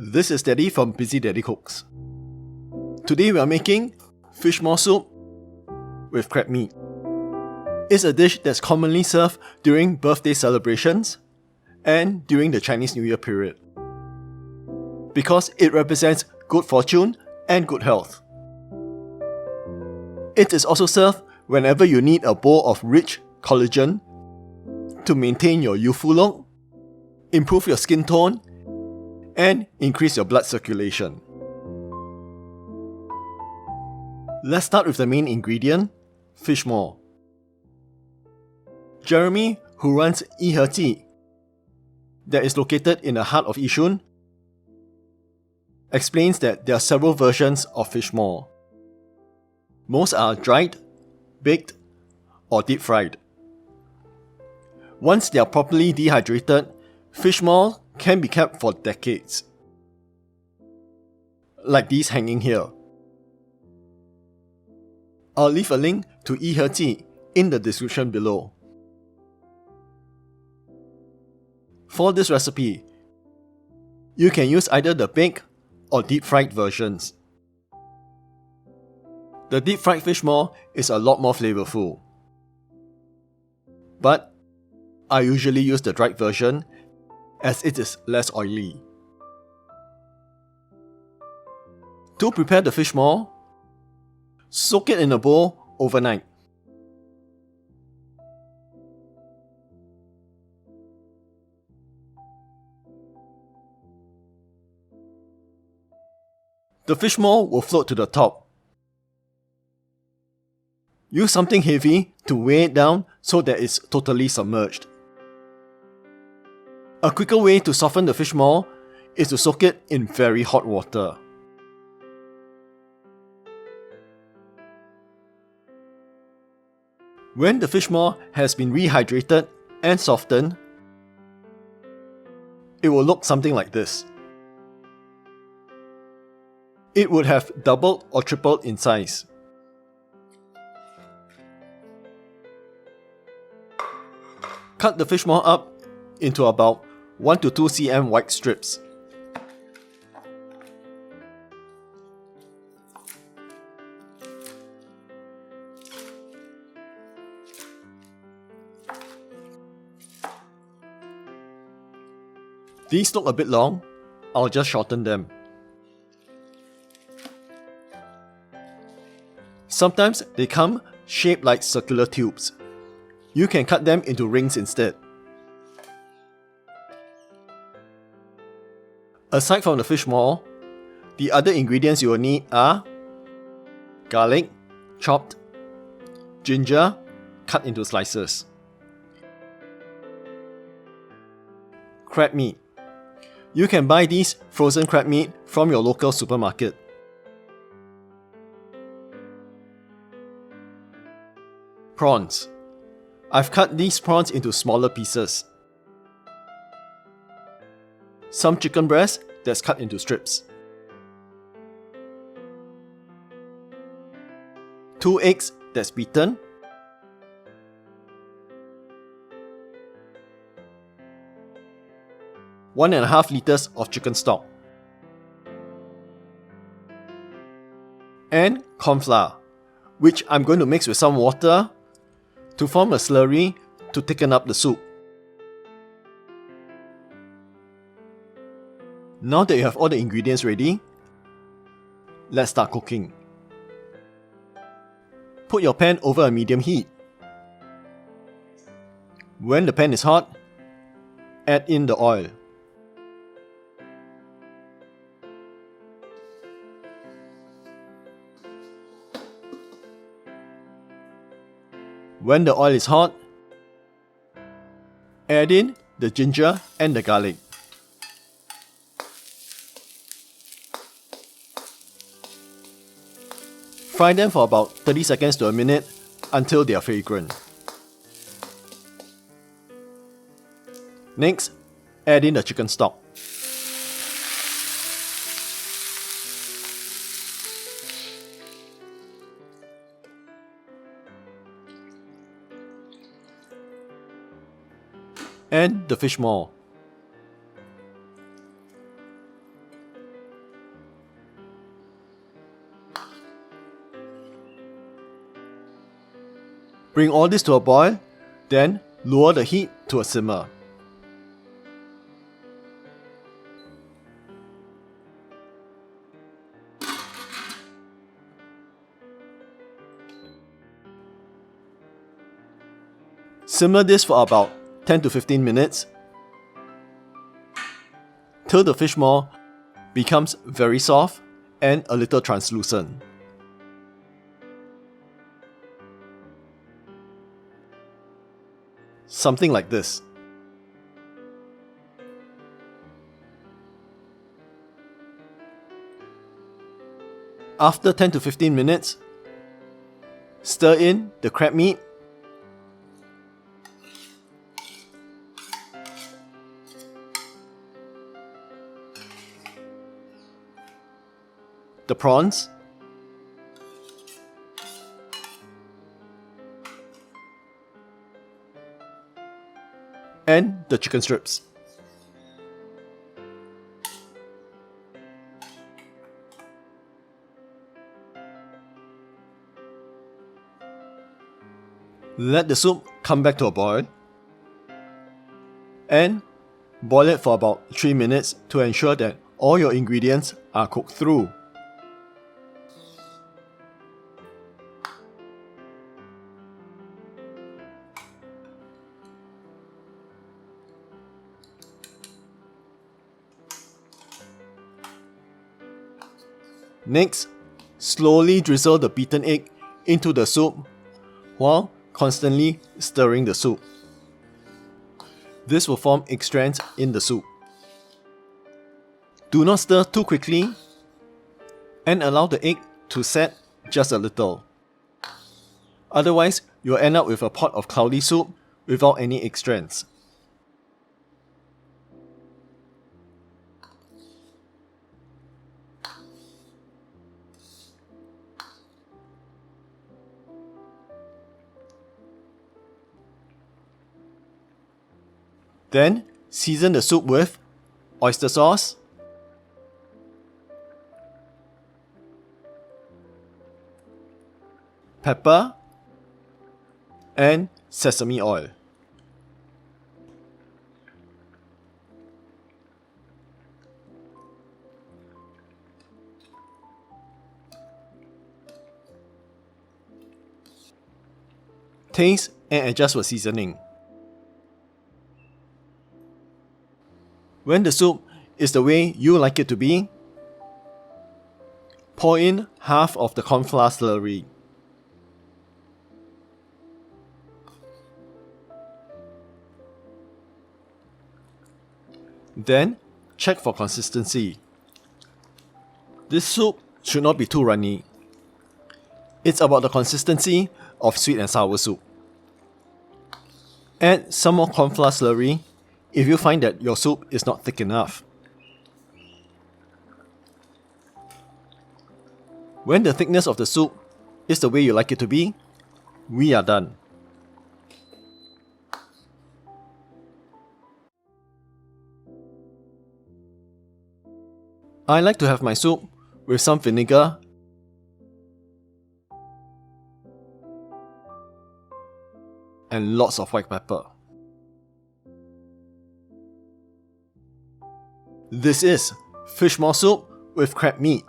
This is Daddy from Busy Daddy Cooks. Today we are making fish maw soup with crab meat. It's a dish that's commonly served during birthday celebrations and during the Chinese New Year period, because it represents good fortune and good health. It is also served whenever you need a bowl of rich collagen to maintain your youthful look, improve your skin tone, and increase your blood circulation. Let's start with the main ingredient, fish maw. Jeremy, who runs Yi that is located in the heart of Yishun, explains that there are several versions of fish maw. Most are dried, baked, or deep fried. Once they are properly dehydrated, fish maw can be kept for decades, like these hanging here. I'll leave a link to Yi in the description below. For this recipe, you can use either the baked or deep fried versions. The deep fried fish maw is a lot more flavorful, but I usually use the dried version as it is less oily. To prepare the fish maw, soak it in a bowl overnight. The fish maw will float to the top. Use something heavy to weigh it down so that it's totally submerged. A quicker way to soften the fish maw is to soak it in very hot water. When the fish maw has been rehydrated and softened, it will look something like this. It would have doubled or tripled in size. Cut the fish maw up into about 1 to 2 cm wide strips. These look a bit long, I'll just shorten them. Sometimes they come shaped like circular tubes. You can cut them into rings instead. Aside from the fish maw, the other ingredients you will need are garlic, chopped, ginger, cut into slices, crab meat. You can buy these frozen crab meat from your local supermarket. Prawns. I've cut these prawns into smaller pieces. Some chicken breast that's cut into strips. 2 eggs that's beaten. One and a half liters of chicken stock. And corn flour, which I'm going to mix with some water to form a slurry to thicken up the soup. Now that you have all the ingredients ready, let's start cooking. Put your pan over a medium heat. When the pan is hot, add in the oil. When the oil is hot, add in the ginger and the garlic. Fry them for about 30 seconds to a minute until they are fragrant. Next, add in the chicken stock. And the fish maw. Bring all this to a boil, then lower the heat to a simmer. Simmer this for about 10 to 15 minutes till the fish maw becomes very soft and a little translucent. Something like this. After 10 to 15 minutes, stir in the crab meat, the prawns, and the chicken strips. Let the soup come back to a boil and boil it for about 3 minutes to ensure that all your ingredients are cooked through. Next, slowly drizzle the beaten egg into the soup while constantly stirring the soup. This will form egg strands in the soup. Do not stir too quickly and allow the egg to set just a little. Otherwise, you'll end up with a pot of cloudy soup without any egg strands. Then, season the soup with oyster sauce, pepper, and sesame oil. Taste and adjust for seasoning. When the soup is the way you like it to be, pour in half of the corn flour slurry. Then, check for consistency. This soup should not be too runny. It's about the consistency of sweet and sour soup. Add some more corn flour slurry if you find that your soup is not thick enough. When the thickness of the soup is the way you like it to be, we are done. I like to have my soup with some vinegar and lots of white pepper. This is fish maw soup with crab meat.